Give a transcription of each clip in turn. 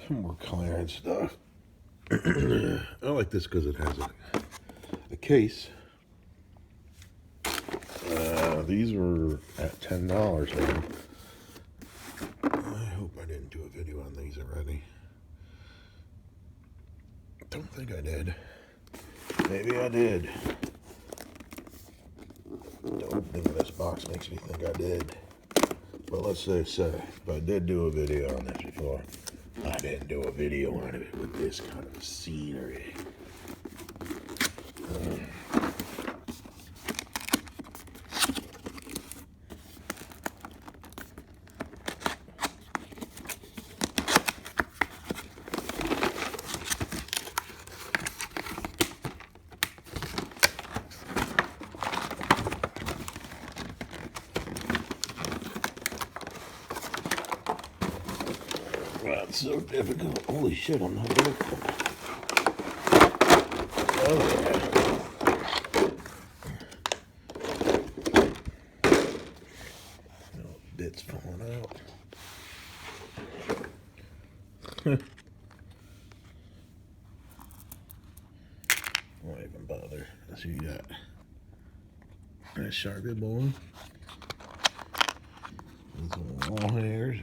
Some more clearance stuff. I like this because it has a case. These were at $10, man. I hope I didn't do a video on these already. Don't think I did. Maybe I did. The opening of this box makes me think I did. But let's say, if I did do a video on this before, I didn't do a video on it with this kind of scenery. Wow, it's so difficult. Holy shit, I'm not good. Oh, yeah. Bits falling out. Won't even bother. Let's see what you got. Nice Sharpie boy. These little hairs.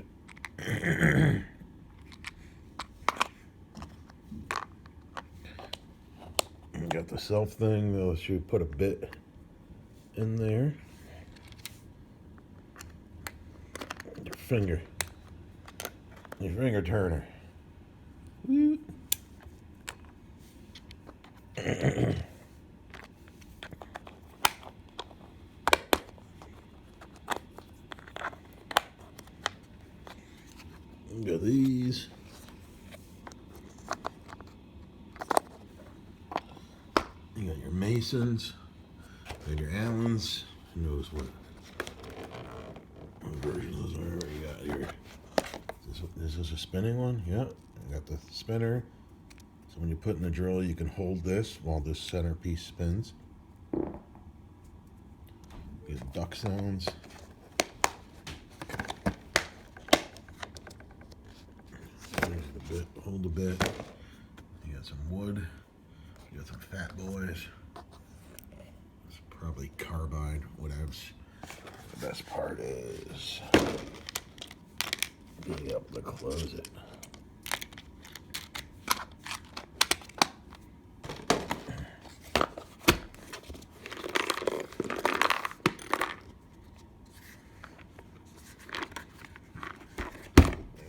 Got the self thing, though. Should put a bit in there. Your finger turner. Woo. Got these. You got your Masons and your Allens. Who knows what versions those are? What you got here? This is a spinning one. Yep. I got the spinner. So when you put in the drill, you can hold this while this centerpiece spins. Get duck sounds. There's the bit. Hold the bit. You got some wood. You got some fat boys. It's probably carbide, whatevs. The best part is being able to close it.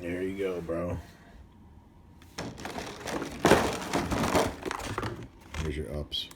There you go, bro. Here's your ups.